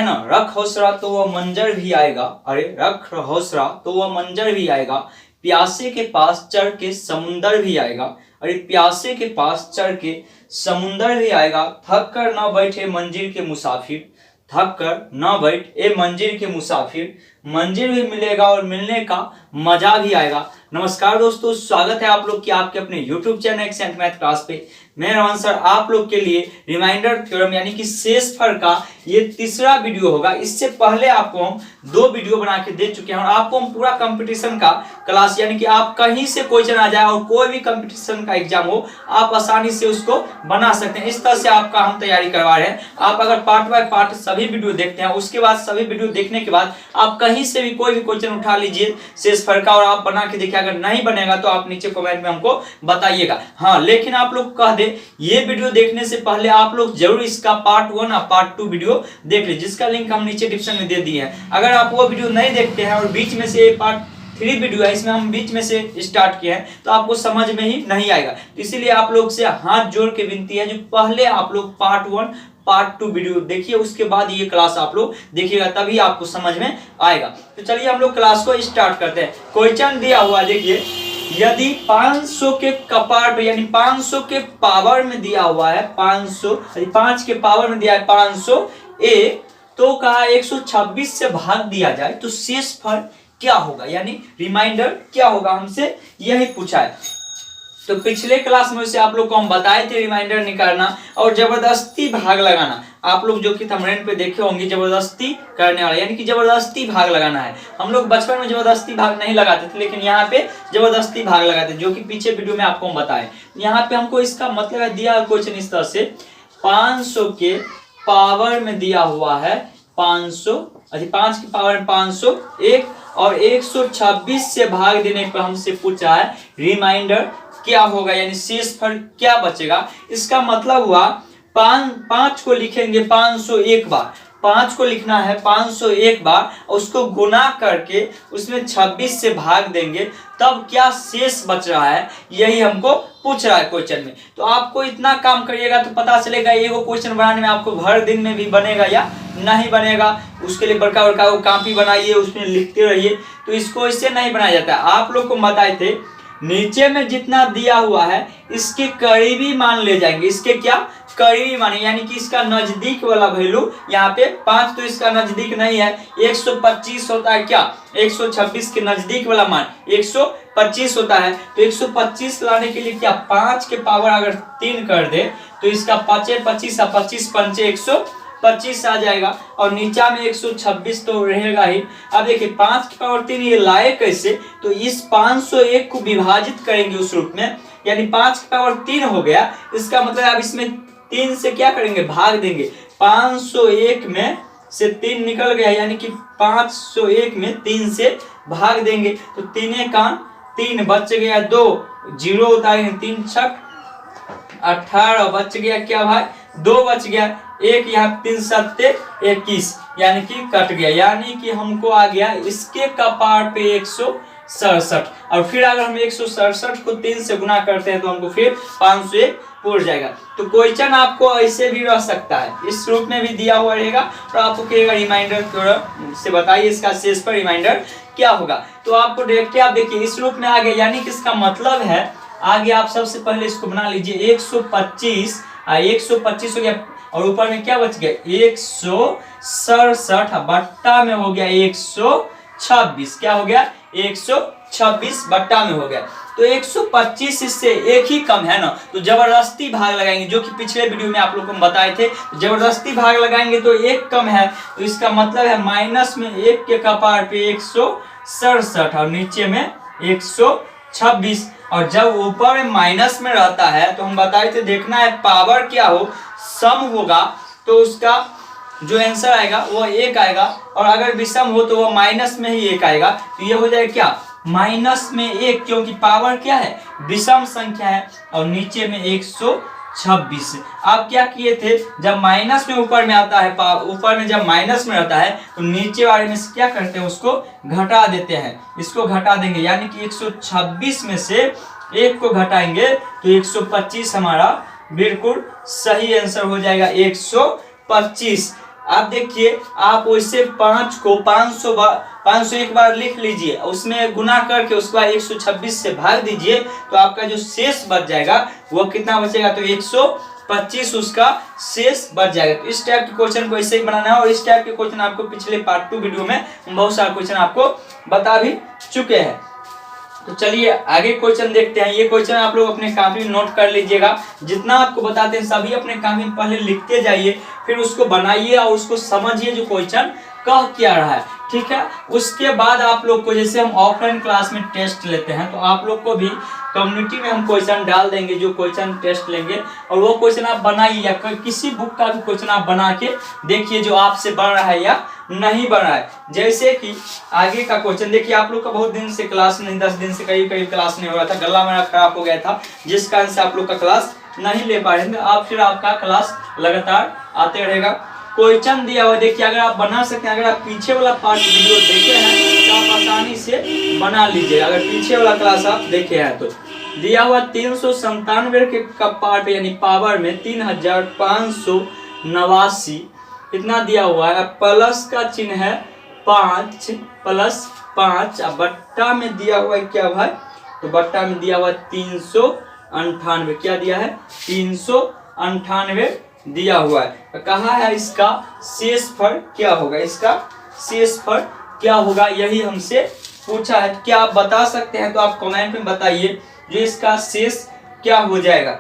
ना, रख हौसला तो वह मंजर भी आएगा। अरे रख हौसला तो वह मंजर भी आएगा, प्यासे के पास चढ़ के समुंदर भी आएगा। अरे प्यासे के पास चढ़ के समुंदर भी आएगा। थक कर न बैठे मंजिल के मुसाफिर, थक कर न बैठ ए मंजिल के मुसाफिर, मंजिल भी मिलेगा और मिलने का मजा भी आएगा। नमस्कार दोस्तों, स्वागत है आप लोग की आपके अपने YouTube channel accent math class पे। मैं रमन सर आप लोग के लिए रिमाइंडर थ्योरम यानी कि शेषफल का ये तीसरा वीडियो होगा। इससे पहले आपको हम 2 वीडियो बना के दे चुके हैं और आपको हम पूरा कंपटीशन का क्लास यानी कि आप कहीं से क्वेश्चन आ जाए और कोई भी कंपटीशन का एग्जाम हो आप आसानी से उसको बना सकते हैं। इस तरह से आपका हम तैयारी करवा रहे हैं। आप अगर पार्ट बाय पार्ट सभी वीडियो देखते हैं, उसके बाद सभी वीडियो देखने के बाद आप कहीं से भी कोई भी क्वेश्चन उठा लीजिए शेषफल का और आप बना के देखिए। अगर नहीं बनेगा तो आप नीचे कमेंट में हमको बताइएगा। हाँ, लेकिन आप लोग कह दे ये वीडियो देखने से पहले आप लोग जरूर इसका पार्ट 1 और पार्ट 2 वीडियो देख लीजिए, जिसका लिंक हम नीचे डिस्क्रिप्शन में दे दिए हैं। अगर आप वो वीडियो नहीं देखते हैं और बीच में से पार्ट 3 वीडियो है, इसमें हम बीच में से स्टार्ट किए हैं, तो आपको समझ में ही नहीं आएगा। तो इसीलिए आप लोग से हाथ जोड़ के विनती है जो पहले आप लोग पार्ट 1 पार्ट 2 वीडियो देखिए, उसके बाद ये क्लास आप लोग देखिएगा, तभी आपको समझ में आएगा। तो चलिए हम लोग क्लास को स्टार्ट करते हैं। क्वेश्चन दिया हुआ देखिए, यदि 500 के कपार पे यानी 500 के पावर में दिया हुआ है 500, 5 के पावर में दिया है 501, तो कहा 126 से भाग दिया जाए तो शेषफल क्या होगा, यानी रिमाइंडर क्या होगा, हमसे यही पूछा है। तो पिछले क्लास में से आप लोग को हम बताए थे रिमाइंडर निकालना और जबरदस्ती भाग लगाना। आप लोग जो कि थंबनेल पे देखे होंगे जबरदस्ती करने वाला यानी कि जबरदस्ती भाग लगाना है। हम लोग बचपन में जबरदस्ती भाग नहीं लगाते थे, लेकिन यहाँ पे जबरदस्ती भाग लगाते, जो कि पीछे वीडियो में आपको हम बताए। यहाँ पे हमको इसका मतलब है दिया क्वेश्चन इस तरह से, 500 के पावर में दिया हुआ है 500, 5 की पावर में 501 और 126 से भाग देने पर हमसे पूछा है रिमाइंडर क्या होगा, यानी शेषफल क्या बचेगा। इसका मतलब हुआ 5 को लिखेंगे 501 बार, 5 को लिखना है 501 बार, उसको गुना करके उसमें 26 से भाग देंगे, तब क्या शेष बच रहा है, यही हमको पूछ रहा है क्वेश्चन में। तो आपको इतना काम करिएगा तो पता चलेगा एगो क्वेश्चन बनाने में आपको भर दिन में भी बनेगा या नहीं बनेगा। उसके लिए बड़का बड़का वो कॉपी बनाइए, उसमें लिखते रहिए। तो इसको इससे नहीं बनाया जाता है। आप लोग को बताए थे नीचे में जितना दिया हुआ है इसके करीबी मान ले जाएंगे। इसके क्या करीबी मान, यानी कि इसका नजदीक वाला वैल्यू यहाँ पे 5 तो इसका नजदीक नहीं है, 125 होता है क्या, 126 के नजदीक वाला मान 125 होता है। तो 125 लाने के लिए क्या 5 के पावर अगर 3 कर दे तो इसका 5 25 25 पंचे 125 आ जाएगा और नीचा में 126 तो रहेगा ही। अब देखिए 5 की पावर 3 ये लाए कैसे, तो इस 501 को विभाजित करेंगे उस रूप में, यानी 5 की पावर 3 हो गया। इसका मतलब अब इसमें 3 से क्या करेंगे भाग देंगे। 501 में से 3 निकल गया, यानी कि 501 में 3 से भाग देंगे तो 3 का 3 बच गया 2, 0 उतारेंगे 3 छक 18 बच गया क्या भाई 2 बच गया, 1 यहाँ 3 7 21 यानी कि कट गया, यानी कि हमको आ गया इसके कपार पे 167। और फिर अगर हम 167 को 3 से गुना करते हैं तो हमको फिर 501 पूर जाएगा। तो क्वेश्चन आपको ऐसे भी रह सकता है, इस रूप में भी दिया हुआ रहेगा और आपको कहेगा रिमाइंडर थोड़ा से बताइए इसका शेष पर रिमाइंडर क्या होगा। तो आपको डायरेक्टली आप देखिए इस रूप में आ गया, यानी कि इसका मतलब है आगे आप सबसे पहले इसको बना लीजिए 125 125 हो गया और ऊपर में क्या बच गया 167 बट्टा में हो गया 126, क्या हो गया 126 बट्टा में हो गया। तो 125 इससे एक ही कम है ना, तो जबरदस्ती भाग लगाएंगे, जो कि पिछले वीडियो में आप लोगों को बताए थे। जबरदस्ती भाग लगाएंगे तो एक कम है, तो इसका मतलब है माइनस में 1 के कपार पे 167 और नीचे में 126। और जब ऊपर में माइनस में रहता है तो हम बताए थे देखना है पावर क्या हो, सम होगा तो उसका जो आंसर आएगा वो 1 आएगा, और अगर विषम हो तो वो माइनस में ही 1 आएगा। तो ये हो जाएगा क्या माइनस में 1, क्योंकि पावर क्या है विषम संख्या है और नीचे में 126। आप क्या किए थे जब माइनस में ऊपर में आता है, ऊपर में जब माइनस में रहता है तो नीचे वाले में से क्या करते हैं उसको घटा देते हैं, इसको घटा देंगे, यानी कि 126 में से 1 को घटाएंगे तो 125 हमारा बिल्कुल सही आंसर हो जाएगा 125। आप देखिए, आप वैसे 5 को 501 बार लिख लीजिए, उसमें गुना करके उसके बाद 126 से भाग दीजिए, तो आपका जो शेष बच जाएगा वो कितना बचेगा, तो 125 उसका शेष बच जाएगा। तो इस टाइप के क्वेश्चन को ऐसे ही बनाना है, और इस टाइप के क्वेश्चन आपको पिछले पार्ट 2 वीडियो में बहुत सारे क्वेश्चन आपको बता भी चुके हैं। तो चलिए आगे क्वेश्चन देखते हैं। ये क्वेश्चन आप लोग अपने कॉपी में नोट कर लीजिएगा, जितना आपको बताते हैं सभी अपने कॉपी में पहले लिखते जाइए, फिर उसको बनाइए और उसको समझिए जो क्वेश्चन कह क्या रहा है, ठीक है। उसके बाद आप लोग को, जैसे हम ऑफलाइन क्लास में टेस्ट लेते हैं, तो आप लोग को भी कम्युनिटी में हम क्वेश्चन डाल देंगे, जो क्वेश्चन टेस्ट लेंगे, और वो क्वेश्चन आप बनाइए, या किसी बुक का भी क्वेश्चन आप बना के देखिए जो आपसे बन रहा है या नहीं बन रहा है। जैसे कि आगे का क्वेश्चन देखिए, आप लोग का बहुत दिन से क्लास नहीं, 10 दिन से करीब क्लास नहीं हो रहा था, गला मेरा खराब हो गया था, जिस कारण से आप लोग का क्लास नहीं ले पा रहे थे। अब फिर आपका क्लास लगातार आते रहेगा। क्वेश्चन दिया हुआ देखिए, अगर आप बना सकते हैं, अगर आप पीछे वाला पार्ट वीडियो देखे हैं तो आप आसानी से बना लीजिए। अगर पीछे वाला क्लास आप देखे हैं तो दिया हुआ 397 के पार्ट यानी पावर में 3589 इतना दिया हुआ है, प्लस का चिन्ह है 5 + 5, बट्टा में दिया हुआ है क्या भाई, तो बट्टा में दिया हुआ 398, क्या दिया है 398 दिया हुआ है। कहा है इसका शेषफल क्या होगा, इसका शेषफल क्या होगा, यही हमसे पूछा है। क्या आप बता सकते हैं तो आप कमेंट में बताइए जो इसका शेष क्या हो जाएगा।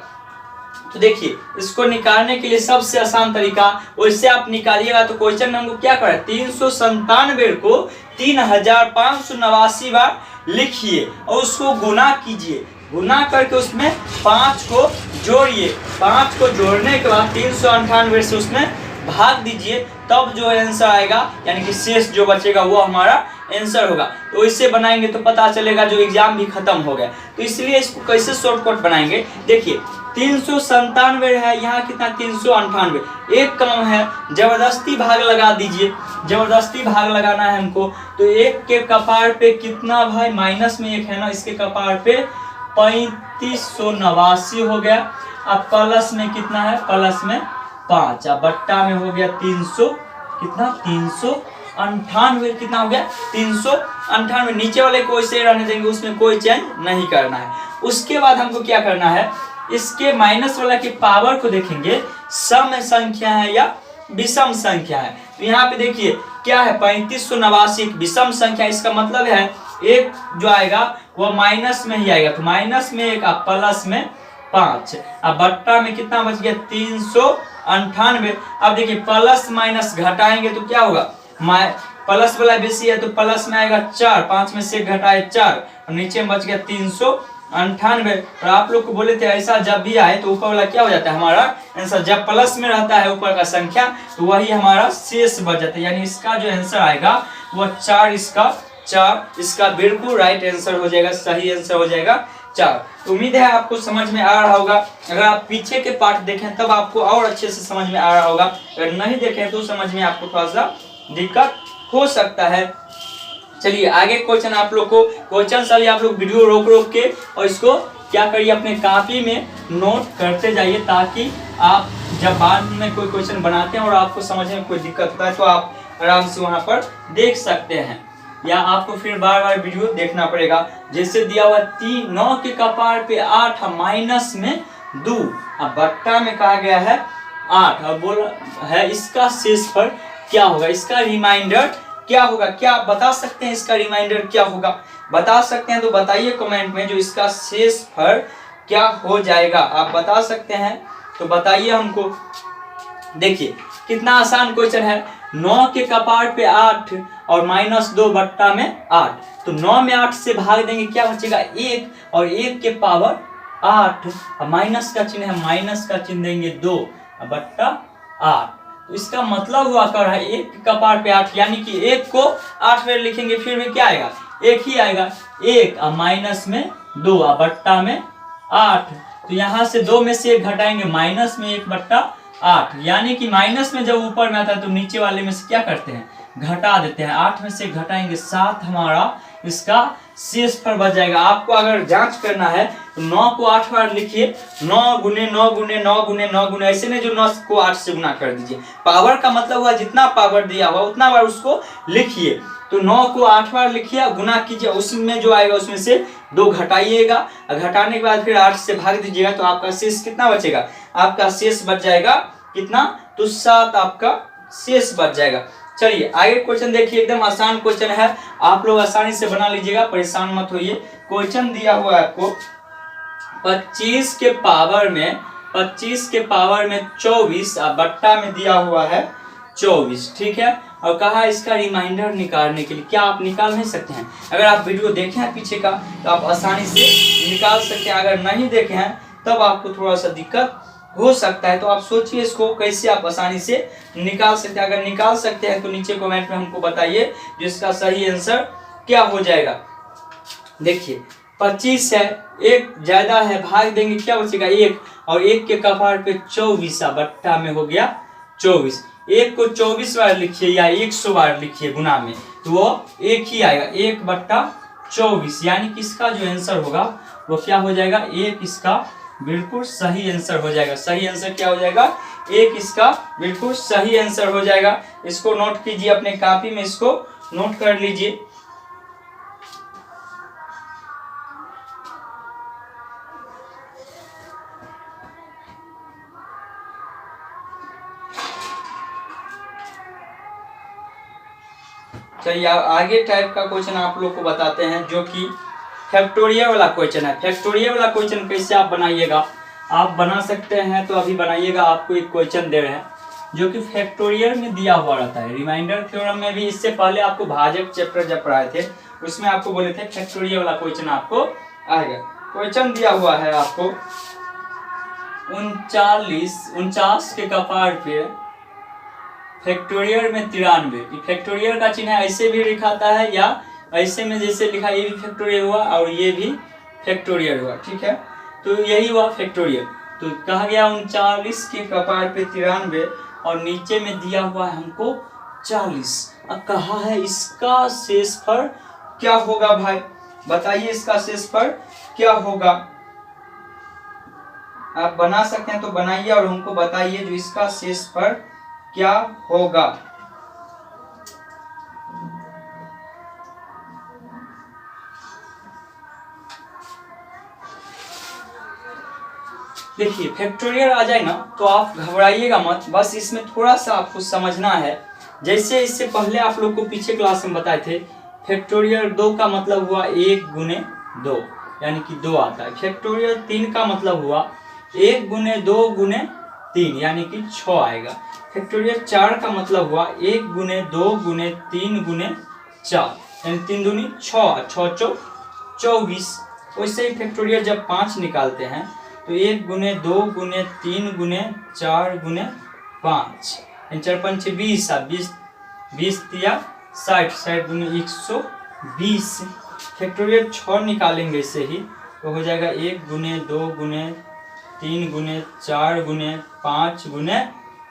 तो देखिए, इसको निकालने के लिए सबसे आसान तरीका, वैसे आप निकालिएगा तो क्वेश्चन में हमको क्या करें, 397 को 3589 बार लिखिए और उसको गुना कीजिए, गुना करके उसमें 5 को जोड़िए, 5 को जोड़ने के बाद 398 से उसमें भाग दीजिए, तब जो आंसर आएगा यानी कि शेष जो बचेगा वो हमारा आंसर होगा। तो इससे बनाएंगे तो पता चलेगा जो एग्जाम भी खत्म हो गया। तो इसलिए इसको कैसे शॉर्टकट बनाएंगे, देखिए 397 है, यहाँ कितना 398, एक कम है, जबरदस्ती भाग लगा दीजिए, जबरदस्ती भाग लगाना है हमको। तो एक के कपार पे कितना भाई, माइनस में 1 है ना, इसके कपार पे 3589 हो गया। अब प्लस में कितना है, प्लस में 5, अब बट्टा में हो गया 300, कितना 398, कितना हो गया 398। नीचे वाले को ऐसे रहने देंगे, उसमें कोई चेंज नहीं करना है। उसके बाद हमको क्या करना है, इसके माइनस वाला के पावर को देखेंगे, सम संख्या है या विषम संख्या है। तो यहाँ पे देखिए क्या है, 3589 एक विषम संख्या, इसका मतलब है एक जो आएगा वो माइनस में ही आएगा, तो माइनस में 1 प्लस में 5, अब बट्टा में कितना बच गया 398। अब देखिए प्लस माइनस घटाएंगे तो क्या होगा, प्लस वाला बेसी है तो प्लस में आएगा 4, 5 में से घटाए 4, और नीचे में बच गया 398। और आप लोग को बोले थे ऐसा जब भी आए तो ऊपर वाला क्या हो जाता है हमारा आंसर, जब प्लस में रहता है ऊपर का संख्या तो वही हमारा शेष बच जाता है, यानी इसका जो आंसर आएगा वो 4, इसका 4, इसका बिल्कुल राइट आंसर हो जाएगा, सही आंसर हो जाएगा 4। तो उम्मीद है आपको समझ में आ रहा होगा। अगर आप पीछे के पार्ट देखें तब आपको और अच्छे से समझ में आ रहा होगा, अगर नहीं देखें तो समझ में आपको थोड़ा सा दिक्कत हो सकता है। चलिए आगे क्वेश्चन आप लोग को, क्वेश्चन सभी आप लोग वीडियो रोक रोक के और इसको क्या करिए अपने कॉपी में नोट करते जाइए, ताकि आप जब बाद में कोई क्वेश्चन बनाते हैं और आपको समझने में कोई दिक्कत होता है तो आप आराम से वहां पर देख सकते हैं, या आपको फिर बार बार वीडियो देखना पड़ेगा। जैसे दिया हुआ 9 के कपार पे 8 माइनस में 2, अब बट्टा में कहा गया है 8, और बोल है इसका शेषफल क्या होगा, इसका रिमाइंडर क्या होगा। क्या आप बता सकते हैं इसका रिमाइंडर क्या होगा, बता सकते हैं तो बताइए कमेंट में जो इसका शेषफल क्या हो जाएगा। आप बता सकते हैं तो बताइए हमको। देखिए कितना आसान क्वेश्चन है, 9 के कपार पे 8 और -2 बट्टा में 8, तो 9 में 8 से भाग देंगे क्या बचेगा 1, और 1 के पावर 8, माइनस का चिन्ह है, माइनस का चिन्ह देंगे 2 बट्टा 8। तो इसका मतलब हुआ कर है 1 के कपार पे 8, यानी कि 1 को 8 बार लिखेंगे फिर में क्या आएगा 1 ही आएगा, 1 माइनस में 2 बट्टा में 8, तो यहाँ से 2 में से 1 घटाएंगे, माइनस में 1 बट्टा 8, यानी कि माइनस में जब ऊपर में आता है तो नीचे वाले में से क्या करते हैं घटा देते हैं, 8 में से घटाएंगे 7, हमारा इसका शेषफल बच जाएगा। आपको अगर जांच करना है तो 9 को 8 बार लिखिए, 9 गुने 9 गुने 9 गुने 9 गुने, ऐसे नहीं जो 9 को 8 से गुना कर दीजिए। पावर का मतलब हुआ जितना पावर दिया हुआ उतना बार उसको लिखिए। तो 9 को 8 बार लिखिए, गुना कीजिए, उसमें जो आएगा उसमें से 2 घटाइएगा, और घटाने के बाद फिर 8 से भाग दीजिएगा, तो आपका शेष कितना बचेगा? आपका शेष बच जाएगा कितना? तो 7 आपका शेष बच जाएगा। चलिए आगे क्वेश्चन देखिए, एकदम आसान क्वेश्चन है, आप लोग आसानी से बना लीजिएगा, परेशान मत होइए। क्वेश्चन दिया हुआ है आपको 25 के पावर में 24 बट्टा में दिया हुआ है 24, ठीक है। और कहा इसका रिमाइंडर निकालने के लिए, क्या आप निकाल नहीं सकते हैं? अगर आप वीडियो देखे हैं पीछे का तो आप आसानी से निकाल सकते हैं, अगर नहीं देखे हैं तब आपको थोड़ा सा दिक्कत हो सकता है। तो आप सोचिए इसको कैसे आप आसानी से निकाल सकते हैं। अगर निकाल सकते हैं तो नीचे कमेंट में हमको बताइए जिसका सही आंसर क्या हो जाएगा। देखिए 25 है, एक ज्यादा है, भाग देंगे क्या बचेगा? 1, और 1 के कपार पे 24 बट्टा में हो गया 24। 1 को 24 बार लिखिए या 100 बार लिखिए गुना में, तो वो 1 ही आएगा, 1/24। यानी कि इसका जो आंसर होगा वो क्या हो जाएगा? 1 इसका बिल्कुल सही आंसर हो जाएगा। सही आंसर क्या हो जाएगा? 1 इसका बिल्कुल सही आंसर हो जाएगा। इसको नोट कीजिए, अपने कॉपी में इसको नोट कर लीजिए। चलिए आगे टाइप का क्वेश्चन आप लोग को बताते हैं, जो कि फैक्टोरियल वाला क्वेश्चन है। फैक्टोरियल वाला क्वेश्चन कैसे आप बनाइएगा? आप बना सकते हैं तो अभी बनाइएगा। आपको एक क्वेश्चन दे रहे हैं जो कि फैक्टोरियल में दिया हुआ रहता है। रिमाइंडर थ्योरम में भी इससे पहले आपको भाजक चैप्टर जब पढ़ाए थे उसमें आपको बोले थे फैक्टोरियल वाला क्वेश्चन आपको आएगा। क्वेश्चन दिया हुआ है आपको 49 के कपार पे फैक्टोरियल में 93। फैक्टोरियल का चिन्ह ऐसे भी लिखाता है या ऐसे में जैसे लिखा, ये भी फैक्टोरियल हुआ और ये भी फैक्टोरियल हुआ, ठीक है। तो यही हुआ फैक्टोरियल। तो कहा गया 39 के कपार पे 93 और नीचे में दिया हुआ है हमको 40। अब कहा है इसका शेषफल क्या होगा? भाई बताइए इसका शेषफल क्या होगा? आप बना सकते हैं तो बनाइए और हमको बताइए जो इसका शेषफल क्या होगा। देखिए फैक्टोरियल आ जाए ना तो आप घबराइएगा मत, बस इसमें थोड़ा सा आपको समझना है। जैसे इससे पहले आप लोग को पीछे क्लास में बताए थे, फैक्टोरियल 2 का मतलब हुआ 1 गुने 2 यानी कि 2 आता है। फैक्टोरियल 3 का मतलब हुआ 1 गुने 2 गुने 3 यानी कि 6 आएगा। फैक्टोरियल 4 का मतलब हुआ 1 गुने 2 गुने 3 गुने 4 यानी 3 दूनी 6, 6 24। वैसे ही फैक्टोरियल जब 5 निकालते हैं तो 1 गुने 2 गुने 3 गुने 4 गुने 5 यानी 4 5 20, 20 दिया 60, 60 गुने 120। फैक्टोरियल 6 निकालेंगे इसे ही तो हो जाएगा 1 गुने 2 गुने 3 गुने 4 गुने 5 गुने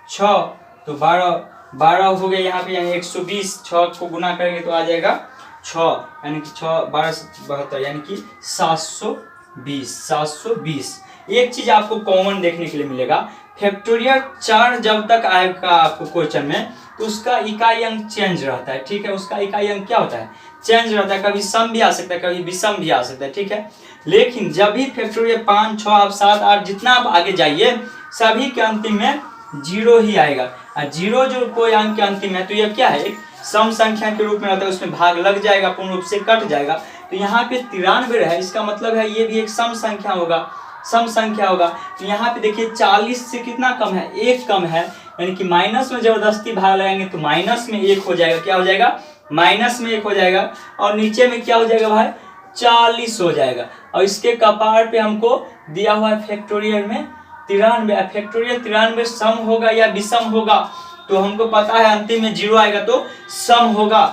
6, तो 12 हो गए यहाँ पे, यानी 120। 6 को गुना करेंगे तो आ जाएगा 6 यानी कि 6 12 72 यानी कि 720। एक चीज आपको कॉमन देखने के लिए मिलेगा, फैक्टोरियल 4 जब तक आएगा आपको क्वेश्चन में तो उसका इकाई अंक चेंज रहता है, ठीक है। उसका इकाई अंक क्या होता है? चेंज रहता है। कभी सम भी आ सकता है, कभी विषम भी आ सकता है, ठीक है। लेकिन जब भी फैक्टोरियल 5 6 आप 7 8 जितना आप आगे जाइए सभी के अंतिम में 0 ही आएगा। और 0 जो कोई अंक के अंतिम है तो यह क्या है? एक सम संख्या के रूप में रहता है, उसमें भाग लग जाएगा, पूर्ण रूप से कट जाएगा। तो यहाँ पे 93 है, इसका मतलब है ये भी एक सम संख्या होगा, सम संख्या होगा। तो यहाँ पे देखिए 40 से कितना कम है? 1 कम है, यानी कि माइनस में जबरदस्ती भाग लगाएंगे तो माइनस में 1 हो जाएगा। क्या हो जाएगा? माइनस में 1 हो जाएगा। और नीचे में क्या हो जाएगा भाई? 40 हो जाएगा। और इसके कपार पे हमको दिया हुआ है फैक्टोरियल में 93। फैक्टोरियल 93 सम होगा या विषम होगा? तो हमको पता है अंतिम में 0 आएगा तो सम होगा।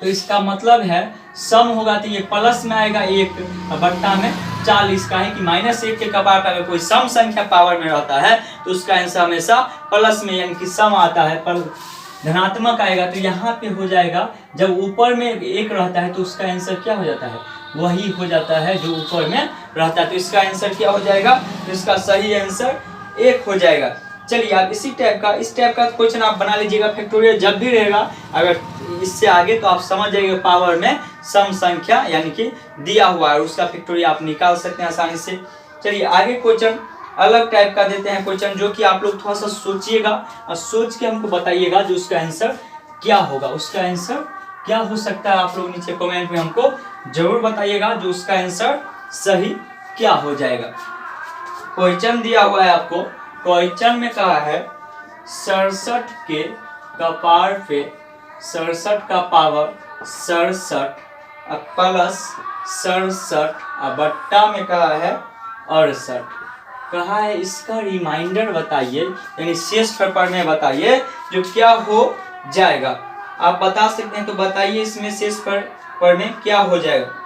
तो इसका मतलब है सम होगा तो ये प्लस में आएगा 1 बट्टा में 40 का है कि -1 के कपार पे अगर कोई सम संख्या पावर में रहता है तो उसका आंसर हमेशा प्लस में यानी कि सम आता है, पर धनात्मक आएगा। तो यहाँ पे हो जाएगा जब ऊपर में 1 रहता है तो उसका आंसर क्या हो जाता है? वही हो जाता है जो ऊपर में रहता है। तो इसका आंसर क्या हो जाएगा? तो इसका सही आंसर 1 हो जाएगा। चलिए आप इस टाइप का क्वेश्चन आप बना लीजिएगा। फैक्टोरियल जब भी रहेगा अगर इससे आगे तो आप समझ जाइएगा पावर में सम संख्या यानी कि दिया हुआ है, उसका फैक्टोरियल आप निकाल सकते हैं आसानी से। चलिए आगे क्वेश्चन अलग टाइप का देते हैं क्वेश्चन, जो कि आप लोग थोड़ा सा सोचिएगा और सोच के हमको बताइएगा जो उसका आंसर क्या होगा। उसका आंसर क्या हो सकता है आप लोग नीचे कमेंट में हमको जरूर बताइएगा जो उसका आंसर सही क्या हो जाएगा। क्वेश्चन दिया हुआ है आपको, क्वेश्चन में कहा है 67 के कपार पे 67 का पावर 67 प्लस 67 बट्टा में कहा है 68 कहा है। इसका रिमाइंडर बताइए यानी शेष पर में बताइए जो क्या हो जाएगा। आप बता सकते हैं तो बताइए इसमें शेष पर में क्या हो जाएगा।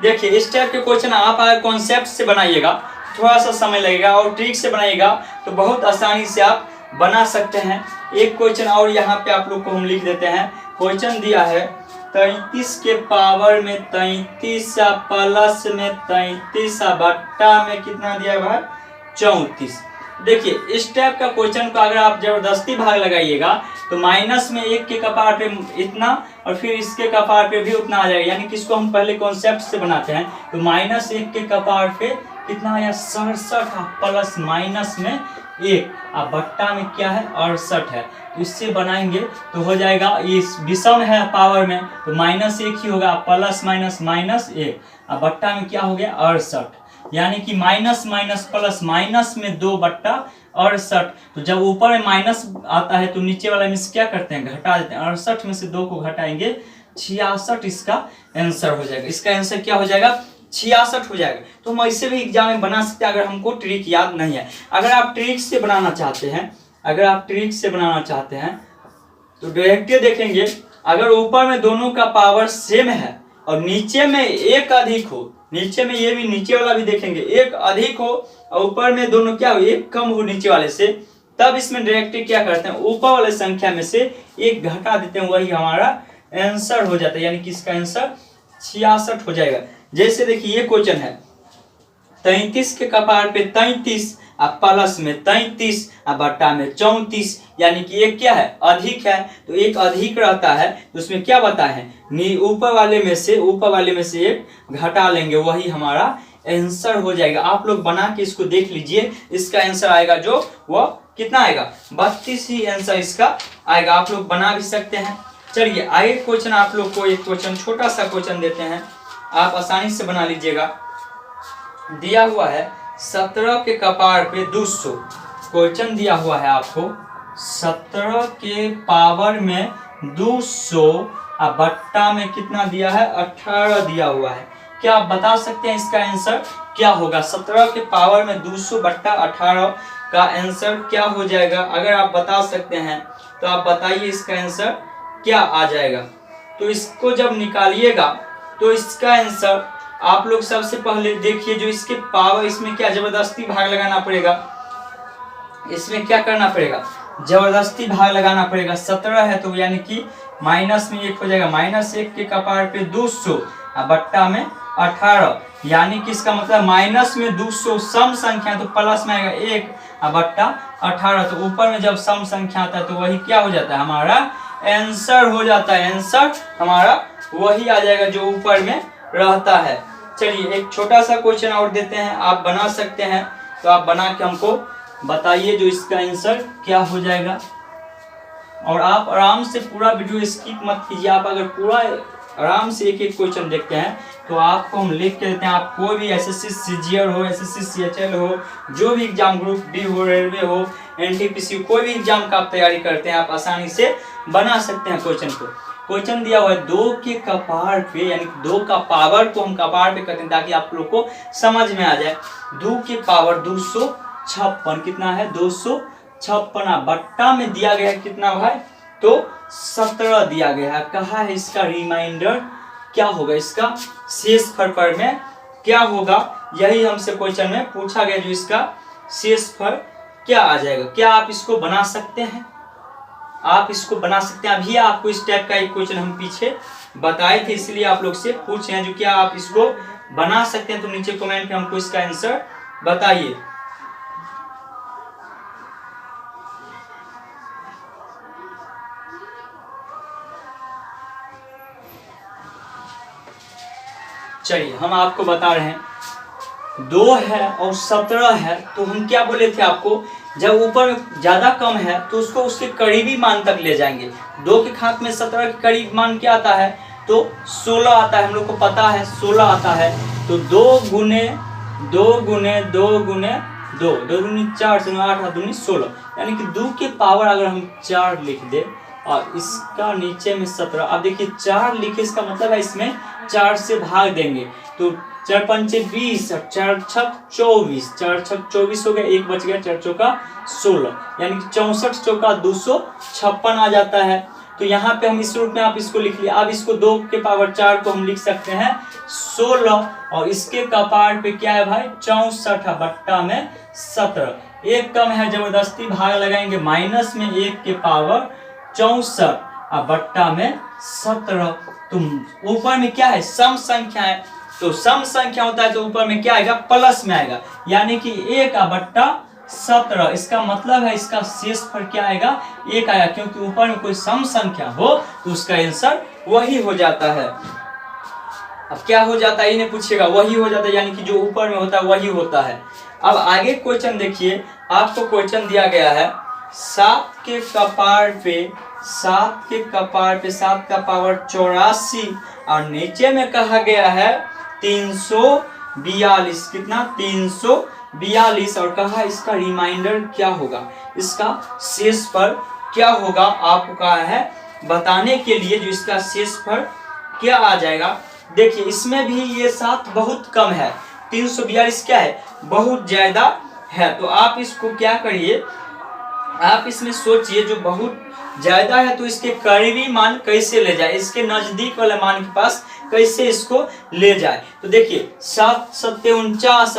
देखिए इस टाइप के क्वेश्चन आप कॉन्सेप्ट से बनाइएगा, थोड़ा सा समय लगेगा, और ट्रिक से बनाइएगा तो बहुत आसानी से आप बना सकते हैं। एक क्वेश्चन और यहाँ पे आप लोग को हम लिख देते हैं। क्वेश्चन दिया है 33 के पावर में 33 प्लस में 33 बट्टा में कितना दिया हुआ है 34। देखिए इस टाइप का क्वेश्चन को अगर आप जबरदस्ती भाग लगाइएगा तो माइनस में 1 के कपार पे इतना और फिर इसके कपार पे भी उतना आ जाएगा, यानी कि इसको हम पहले कॉन्सेप्ट से बनाते हैं। तो -1 के कपार पे कितना आया 67 प्लस माइनस में 1 और बट्टा में क्या है 68 है। तो इससे बनाएंगे तो हो जाएगा, इस विषम है पावर में तो -1 ही होगा, प्लस माइनस -1 और बट्टा में क्या हो गया 68, यानी कि माइनस माइनस प्लस माइनस में 2 बट्टा 68। तो जब ऊपर में माइनस आता है तो नीचे वाला में से क्या करते हैं घटा देते हैं। 68 में से 2 को घटाएंगे 66 इसका आंसर हो जाएगा। इसका आंसर क्या हो जाएगा 66 हो जाएगा। तो हम ऐसे भी एग्जाम में बना सकते हैं अगर हमको ट्रिक याद नहीं है। अगर आप ट्रिक से बनाना चाहते हैं तो डायरेक्ट देखेंगे, अगर ऊपर में दोनों का पावर सेम है और नीचे में एक अधिक हो, नीचे में ये भी नीचे वाला भी देखेंगे एक अधिक हो और ऊपर में दोनों क्या हो एक कम हो नीचे वाले से, तब इसमें डायरेक्ट क्या करते हैं ऊपर वाले संख्या में से एक घटा देते हैं, वही हमारा आंसर हो जाता है, यानी कि इसका आंसर 66 हो जाएगा। जैसे देखिए ये क्वेश्चन है 33 के कपार पे 33 प्लस में 33 बट्टा में 34, यानी कि एक क्या है अधिक है, तो एक अधिक रहता है तो उसमें क्या बताए हैं ऊपर वाले में से एक घटा लेंगे, वही हमारा आंसर हो जाएगा। आप लोग बना के इसको देख लीजिए, इसका आंसर आएगा जो वो कितना आएगा 32 ही आंसर इसका आएगा। आप लोग बना भी सकते हैं। चलिए आगे क्वेश्चन आप लोग को एक क्वेश्चन छोटा सा क्वेश्चन देते हैं, आप आसानी से बना लीजिएगा। दिया हुआ है 17 के कपार पे 200, क्वेश्चन दिया हुआ है आपको 17 के पावर में 200 और बट्टा में कितना दिया है 18 दिया हुआ है। क्या आप बता सकते हैं इसका आंसर क्या होगा? 17 के पावर में 200 बट्टा 18 का आंसर क्या हो जाएगा? अगर आप बता सकते हैं तो आप बताइए इसका आंसर क्या आ जाएगा। तो इसको जब निकालिएगा तो इसका आंसर आप लोग सबसे पहले देखिए, जो इसके पावर इसमें क्या जबरदस्ती भाग लगाना पड़ेगा, इसमें क्या करना पड़ेगा जबरदस्ती भाग लगाना पड़ेगा। 17 है तो यानी कि माइनस में 1 हो जाएगा, -1 के कपार पे 200 बट्टा में 18, यानी कि इसका मतलब माइनस में 200 सम संख्या तो प्लस में आएगा 1 बट्टा 18, तो ऊपर में जब सम संख्या आता है तो वही क्या हो जाता है हमारा आंसर हो जाता है। आंसर हमारा वही आ जाएगा जो ऊपर में रहता है। चलिए एक छोटा सा क्वेश्चन और देते हैं, आप बना सकते हैं तो आप बना के हमको बताइए जो इसका आंसर क्या हो जाएगा। और आप आराम से पूरा वीडियो स्किप मत कीजिए, आप अगर पूरा आराम से एक एक क्वेश्चन देखते हैं तो आपको हम लिख के देते हैं। आप कोई भी एसएससी सीजीएल हो, एसएससी सीएचएल हो, जो भी एग्जाम ग्रुप डी हो, रेलवे हो, एनटीपीसी, कोई भी एग्जाम का आप तैयारी करते हैं आप आसानी से बना सकते हैं क्वेश्चन को। क्वेश्चन दिया हुआ है 2 के कपार पे, यानी 2 का पावर को हम कपार पे करते हैं ताकि आप लोग को समझ में आ जाए। 2 के पावर 256 कितना है 256 बट्टा में दिया गया है कितना भाई तो 17 दिया गया है। कहा है इसका रिमाइंडर क्या होगा, इसका शेषफल में क्या होगा, यही हमसे क्वेश्चन में पूछा गया जो इसका शेषफल क्या आ जाएगा। क्या आप इसको बना सकते हैं? आप इसको बना सकते हैं। अभी आपको इस टाइप का एक क्वेश्चन हम पीछे बताए थे, इसलिए आप लोग से पूछ रहे हैं जो क्या आप इसको बना सकते हैं, तो नीचे कमेंट में हमको इसका आंसर बताइए। चलिए हम आपको बता रहे हैं, 2 है और 17 है, तो हम क्या बोले थे आपको, जब ऊपर ज्यादा कम है तो उसको उसके करीबी मान तक ले जाएंगे। 2 के घात में 17 के करीब मान क्या आता है, तो 16 आता है, हम लोग को पता है 16 आता है। तो 2 गुने 2 गुने 2 गुने 2, 2 दूनी 4, 8 दूनी 16, यानी कि 2 के पावर अगर हम 4 लिख दे और इसका नीचे में 17, अब देखिए 4 लिखे, इसका मतलब है इसमें 4 से भाग देंगे, तो 4 पंचे 20 और 4 छक 24, 4 छक 24 हो गया, 1 बच गया, 4 चौका 16, यानी कि 64 चौका 256 आ जाता है। तो यहाँ पे हम इस रूप में आप इसको लिख लिया। अब इसको 2 के पावर 4 को हम लिख सकते हैं 16, और इसके कपार पे क्या है भाई, 64 बट्टा में 17, एक कम है, जबरदस्ती भाग लगाएंगे, माइनस में 1 के पावर 64 और बट्टा में 17। तुम ऊपर में क्या है, सम संख्या है, तो सम संख्या होता है तो ऊपर में क्या आएगा, प्लस में आएगा, यानी कि 1 बट्टा 17। इसका मतलब है इसका शेषफल क्या आएगा, 1 आएगा, क्योंकि ऊपर में कोई सम संख्या हो तो उसका आंसर वही हो जाता है। अब क्या हो जाता है, इन्हें पूछिएगा, वही हो जाता है, यानी कि जो ऊपर में होता है वही होता है। अब आगे क्वेश्चन देखिए, आपको क्वेश्चन दिया गया है 7 के कपार पे 7 के कपार पे 7 का पावर 84, और नीचे में कहा गया है 342, कितना 342, और कहा इसका रिमाइंडर क्या होगा, इसका शेषफल क्या होगा, आपको कहा है बताने के लिए जो इसका शेषफल क्या आ जाएगा। देखिए इसमें भी ये 7 बहुत कम है, 342 क्या है, बहुत ज्यादा है, तो आप इसको क्या करिए, आप इसमें सोचिए जो बहुत ज्यादा है तो इसके करीबी मान कैसे ले जाए, इसके नजदीक वाले मान के पास कैसे इसको ले जाए। तो देखिए 7 सत्ते 49,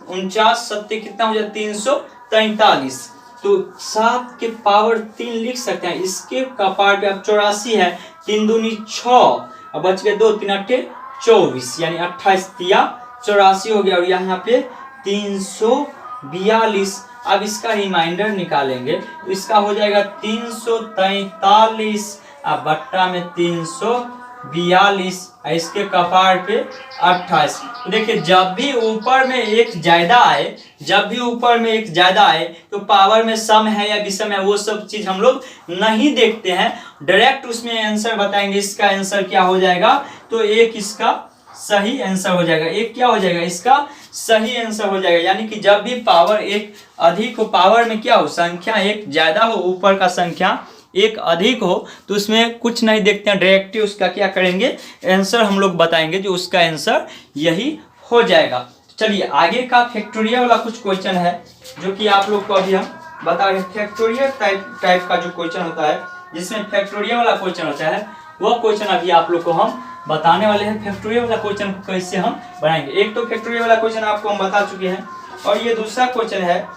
49 सत्ते कितना हो जाए 343, तो 7 के पावर 3 लिख सकते हैं, इसके कपार पे अब 84 है, 3 दूनी 6, अब बच गए 2, 3 अट्ठे 24, यानी 28 तिया 84 हो गया, और यहाँ पे 342। अब इसका रिमाइंडर निकालेंगे तो इसका हो जाएगा 343 अब बट्टा में 342, इसके कपार पे 28। तो देखिए जब भी ऊपर में एक ज्यादा आए, जब भी ऊपर में एक ज्यादा आए तो पावर में सम है या विषम है वो सब चीज हम लोग नहीं देखते हैं, डायरेक्ट उसमें आंसर बताएंगे। इसका आंसर क्या हो जाएगा, तो एक इसका सही आंसर हो जाएगा, एक क्या हो जाएगा, इसका सही आंसर हो जाएगा, यानी कि जब भी पावर एक अधिक हो, पावर में क्या हो, संख्या एक ज्यादा हो, ऊपर का संख्या एक अधिक हो, तो उसमें कुछ नहीं देखते हैं, डायरेक्ट उसका क्या करेंगे, आंसर हम लोग बताएंगे, जो उसका आंसर यही हो जाएगा। चलिए आगे का फैक्टोरियल वाला कुछ क्वेश्चन है जो कि आप लोग को अभी हम बता रहे हैं। फैक्टोरियल टाइप का जो क्वेश्चन होता है, जिसमें फैक्टोरियल वाला क्वेश्चन होता है, वह क्वेश्चन अभी आप लोग को हम बताने वाले हैं। फैक्टोरियल वाला क्वेश्चन को कैसे हम बनाएंगे, एक तो फैक्टोरियल वाला क्वेश्चन आपको हम बता चुके हैं, और ये दूसरा क्वेश्चन है,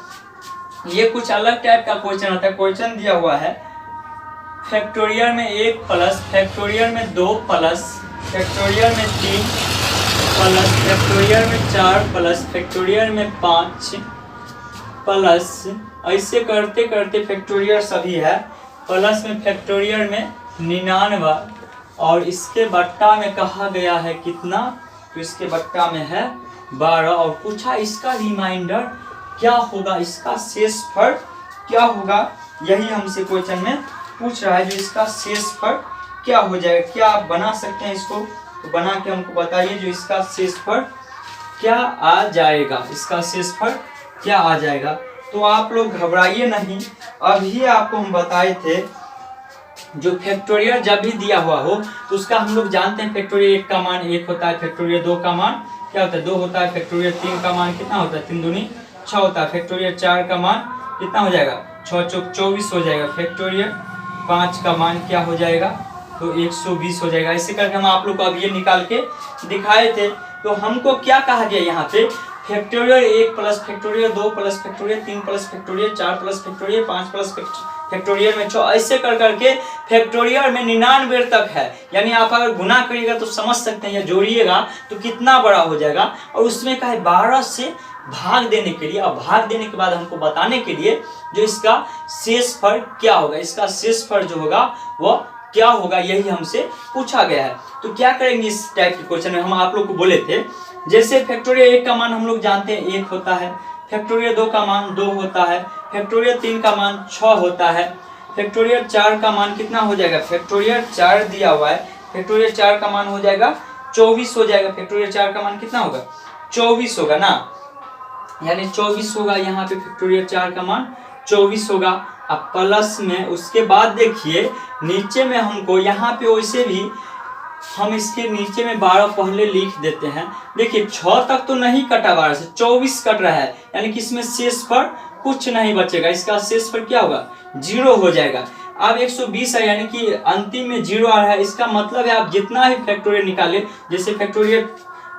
ये कुछ अलग टाइप का क्वेश्चन होता है। क्वेश्चन दिया हुआ है फैक्टोरियल में 1 प्लस, फैक्टोरियल में 2 प्लस, फैक्टोरियल में 3 प्लस, फैक्टोरियल में 4 प्लस, फैक्टोरियल में 5 प्लस, ऐसे करते करते फैक्टोरियल सभी है, प्लस में फैक्टोरियल में 99, और इसके बट्टा में कहा गया है कितना, तो इसके बट्टा में है 12, और पूछा इसका रिमाइंडर क्या होगा, इसका शेषफल क्या होगा, यही हमसे क्वेश्चन में पूछ रहा है, जो इसका शेषफल क्या हो जाएगा। क्या आप बना सकते हैं इसको, तो बना के हमको बताइए जो इसका शेषफल क्या आ जाएगा, इसका शेषफल क्या आ जाएगा। तो आप लोग घबराइए नहीं, अभी आपको हम बताए थे जो फैक्टोरियल जब भी दिया हुआ हो तो उसका हम लोग जानते हैं, फैक्टोरियल 1 का मान 1 होता है, फैक्टोरियल 2 का मान क्या होता है 2 होता है, फैक्टोरियल 3 का मान कितना होता है 3 दूनी 6 होता है, फैक्टोरियल 4 का मान कितना हो जाएगा 6 चौक 24 हो जाएगा, फैक्टोरियल 5 का मान क्या हो जाएगा तो 120 हो जाएगा। ऐसे करके हम आप लोग को अब ये निकाल के दिखाए थे। तो हमको क्या कहा गया यहाँ पे, factorial 1 plus factorial 2 plus factorial 3 plus factorial 4 plus factorial 5 plus factorial में 6, ऐसे कर करके फैक्टोरियल में 99 तक है। यानी आप अगर गुना करिएगा तो समझ सकते हैं, या जोड़िएगा तो कितना बड़ा हो जाएगा। और उसमें का है 12 से भाग देने के लिए, और भाग देने के बाद हमको बताने के लिए जो इसका शेषफल क्या होगा, इसका शेषफल जो होगा वह क्या होगा, यही हमसे पूछा गया है। तो क्या करेंगे इस टाइप के क्वेश्चन में, हम आप लोग को बोले थे जैसे फैक्टोरियल 1 का मान हम लोग जानते हैं 1 होता है, फैक्टोरियल 2 का मान 2 होता है, फैक्टोरियल 3 का मान 6 होता है, फैक्टोरियल 4 का मान कितना हो जाएगा, फैक्टोरियल 4 दिया हुआ है, फैक्टोरियल 4 का मान हो जाएगा 24 हो जाएगा। फैक्टोरियल 4 का मान कितना होगा, 24 होगा ना, यानी 24 होगा। यहाँ पे फैक्टोरियल 4 का मान 24 होगा। अब प्लस में उसके बाद देखिए नीचे में हमको यहाँ पे वैसे भी हम इसके नीचे में 12 पहले लिख देते हैं। देखिए 6 तक तो नहीं कटा, 12 से 24 कट रहा है, यानी कि इसमें शेषफल कुछ नहीं बचेगा, इसका शेषफल क्या होगा, 0 हो जाएगा। अब 120 है, यानी कि अंतिम में 0 आ रहा है, इसका मतलब है आप जितना ही फैक्टोरियल निकाले, जैसे फैक्टोरियल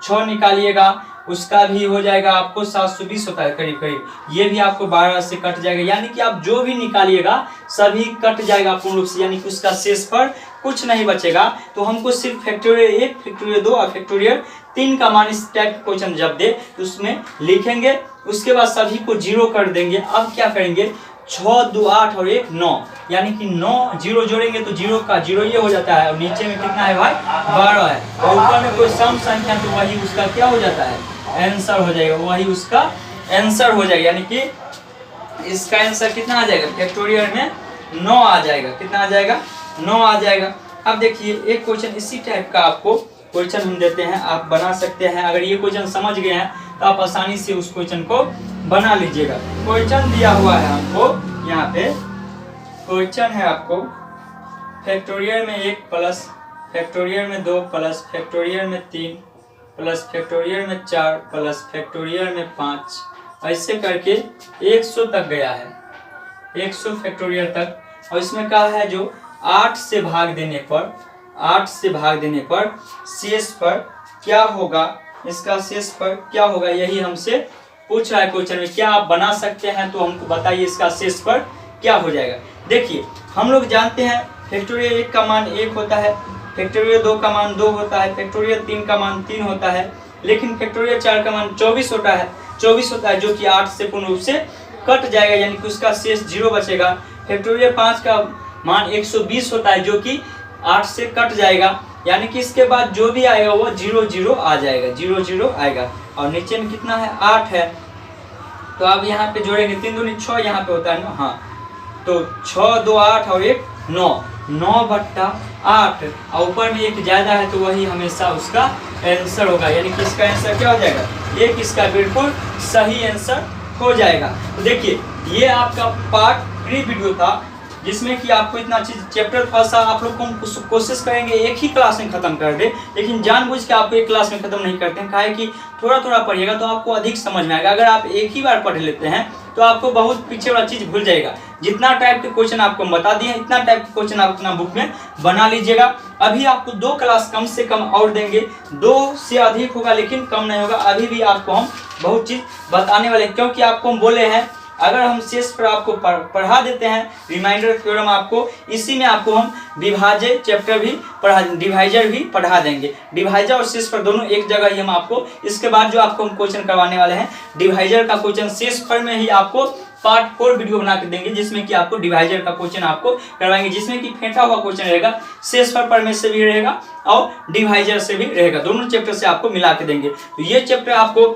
6 निकालिएगा उसका भी हो जाएगा आपको 720 होता है करीब करीब, ये भी आपको 12 से कट जाएगा, यानी कि आप जो भी निकालिएगा सभी कट जाएगा पूर्ण रूप से, यानी कि उसका शेषफल कुछ नहीं बचेगा। तो हमको सिर्फ फैक्टोरियल 1, फैक्टोरियल 2 और फैक्टोरियल 3 का मान इस टाइप क्वेश्चन जब दे तो उसमें लिखेंगे, उसके बाद सभी को 0 कर देंगे। अब क्या करेंगे, 6 2 8 और 1 9, यानी कि 9 0 जोड़ेंगे तो 0 का 0 ये हो जाता है, और नीचे में कितना है भाई 12 है, और ऊपर में कोई सम संख्या तो वही उसका क्या हो जाता है, आंसर हो जाएगा, वही उसका आंसर हो जाएगा। यानी कि इसका आंसर कितना आ जाएगा, फैक्टोरियल में 9 आ जाएगा, कितना आ जाएगा, 9 आ जाएगा। अब देखिए एक क्वेश्चन इसी टाइप का आपको क्वेश्चन हम देते हैं, आप बना सकते हैं। अगर ये क्वेश्चन समझ गए हैं तो आप आसानी से उस क्वेश्चन को बना लीजिएगा। क्वेश्चन दिया हुआ है हमको, यहाँ पे क्वेश्चन है आपको फैक्टोरियल में 1 प्लस फैक्टोरियल में 2 प्लस फैक्टोरियल में 3 प्लस फैक्टोरियल में 4 प्लस फैक्टोरियल में 5, ऐसे करके 100 तक गया है, 100 फैक्टोरियल तक। और इसमें कहा है जो 8 से भाग देने पर, 8 से भाग देने पर शेषफल क्या होगा, इसका शेषफल क्या होगा, यही हमसे पूछ रहा है क्वेश्चन में। क्या आप बना सकते हैं तो हमको बताइए इसका शेषफल क्या हो जाएगा। देखिए हम लोग जानते हैं फैक्टोरियल 1 का मान 1 होता है, फैक्टोरियल 2 का मान 2 होता है, फैक्टोरियल 3 का मान 3 होता है, लेकिन फैक्टोरियल 4 का मान 24 होता है, 24 होता है, जो कि 8 से पूर्ण रूप से कट जाएगा, यानी कि उसका शेष 0 बचेगा। फैक्टोरियल 5 का मान 120 होता है, जो कि 8 से कट जाएगा, यानी कि इसके बाद जो भी आएगा वो 0 0 आ जाएगा, 0 0 आएगा। और नीचे में कितना है, 8 है, तो अब यहाँ पे जोड़ेंगे 3 दूनी 6 यहाँ पे होता है ना, हाँ, तो 6 2 8 और 1 9, 9/8, और ऊपर में 1 ज्यादा है तो वही हमेशा उसका आंसर होगा, यानी कि इसका आंसर क्या हो जाएगा, 1 इसका बिल्कुल सही आंसर हो जाएगा। तो देखिए ये आपका पार्ट 3 वीडियो था, जिसमें कि आपको इतना चीज चैप्टर थोड़ा सा आप लोग को कोशिश करेंगे एक ही क्लास में खत्म कर दे, लेकिन जानबूझ के आपको एक क्लास में खत्म नहीं करते हैं, काहे कि थोड़ा थोड़ा पढ़िएगा तो आपको अधिक समझ में आएगा। अगर आप एक ही बार पढ़ लेते हैं तो आपको बहुत पीछे वाला चीज भूल जाएगा। जितना टाइप के क्वेश्चन आपको बता दिए इतना टाइप के क्वेश्चन आप अपना बुक में बना लीजिएगा। अभी आपको 2 क्लास कम से कम और देंगे, 2 से अधिक होगा लेकिन कम नहीं होगा। अभी भी आपको हम बहुत चीज बताने वाले, क्योंकि आपको हम बोले हैं अगर हम शेष पर आपको पढ़ा देते हैं रिमाइंडर थ्योरम, आपको इसी में आपको हम विभाज्य चैप्टर भी डिवाइजर भी पढ़ा देंगे। डिवाइजर और शेष पर दोनों एक जगह ही हम आपको, इसके बाद जो आपको हम क्वेश्चन करवाने वाले हैं डिवाइजर का क्वेश्चन शेष पर में ही आपको पार्ट 4 वीडियो बना के देंगे, जिसमें कि आपको डिवाइजर का क्वेश्चन आपको करवाएंगे, जिसमें कि फेंटा हुआ क्वेश्चन रहेगा, शेषफल पर में से भी रहेगा और डिवाइजर से भी रहेगा, दोनों चैप्टर से आपको मिला के देंगे। तो ये चैप्टर आपको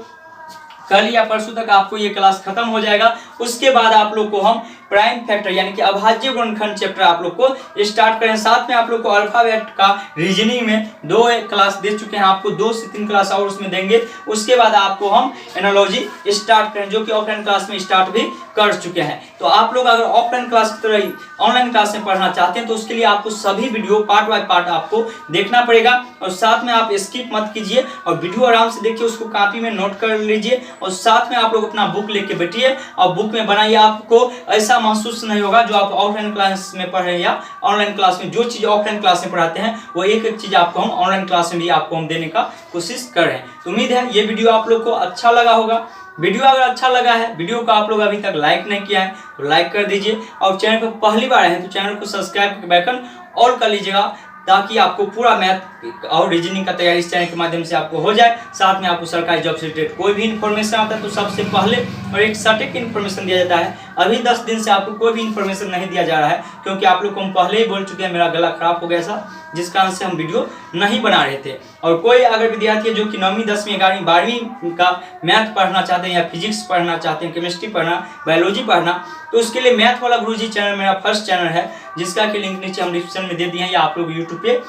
कल या परसों तक आपको ये क्लास खत्म हो जाएगा। उसके बाद आप लोग को हम प्राइम फैक्टर यानी कि अभाज्य गुणनखंड चैप्टर आप लोग को स्टार्ट करें। साथ में आप लोग को अल्फाबेट का रीजनिंग में 2 क्लास दे चुके हैं, आपको 2 से 3 क्लास और उसमें देंगे। उसके बाद आपको हम एनालॉजी स्टार्ट करें, जो कि ऑफलाइन क्लास में स्टार्ट भी कर चुके हैं। तो आप लोग अगर ऑफलाइन क्लास की तरह ऑनलाइन क्लास में पढ़ना चाहते हैं तो उसके लिए आपको सभी वीडियो पार्ट बाय पार्ट आपको देखना पड़ेगा, और साथ में आप स्किप मत कीजिए और वीडियो आराम से देखिए, उसको कॉपी में नोट कर लीजिए, और साथ में आप लोग अपना बुक लेके बैठिए और बुक बुक में बनाइए, आपको ऐसा महसूस नहीं होगा जो आप ऑफलाइन क्लास में पढ़ रहे हैं या ऑनलाइन क्लास में, जो चीज़ ऑफलाइन क्लास में पढ़ाते हैं वो एक एक चीज़ आपको हम ऑनलाइन क्लास में भी आपको हम देने का कोशिश कर रहे हैं। तो उम्मीद है ये वीडियो आप लोग को अच्छा लगा होगा। वीडियो अगर अच्छा लगा है, वीडियो को आप लोग अभी तक लाइक नहीं किया है तो लाइक कर दीजिए, और चैनल पर पहली बार आए हैं तो चैनल को सब्सक्राइब करके बेल आइकन ऑल कर लीजिएगा, ताकि आपको पूरा मैथ और रीजनिंग का तैयारी इस चैनल के माध्यम से आपको हो जाए। साथ में आपको सरकारी जॉब से रिलेटेड कोई भी इन्फॉर्मेशन आता है तो सबसे पहले और एक सटीक इन्फॉर्मेशन दिया जाता है। अभी 10 दिन से आपको कोई भी इन्फॉर्मेशन नहीं दिया जा रहा है, क्योंकि आप लोग को हम पहले ही बोल चुके हैं मेरा गला खराब हो गया था, जिस कारण से हम वीडियो नहीं बना रहे थे। और कोई अगर विद्यार्थी है जो कि 9वीं 10वीं 11वीं 12वीं का मैथ पढ़ना चाहते हैं या फिजिक्स पढ़ना चाहते हैं, केमिस्ट्री पढ़ना, बायोलॉजी पढ़ना, तो उसके लिए मैथ वाला गुरुजी चैनल मेरा फर्स्ट चैनल है, जिसका कि लिंक नीचे हम डिस्क्रिप्शन में दे दिए हैं, या आप लोग यूट्यूब पे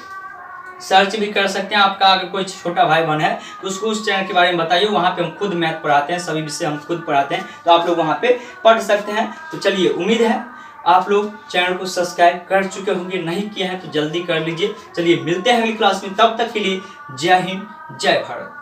सर्च भी कर सकते हैं। आपका अगर कोई छोटा भाई बहन है तो उसको उस चैनल के बारे में बताइए, वहाँ पे हम खुद मैथ पढ़ाते हैं, सभी विषय हम खुद पढ़ाते हैं, तो आप लोग वहाँ पे पढ़ सकते हैं। तो चलिए, उम्मीद है आप लोग चैनल को सब्सक्राइब कर चुके होंगे, नहीं किए हैं तो जल्दी कर लीजिए। चलिए मिलते हैं अगली क्लास में, तब तक के लिए जय हिंद जय भारत।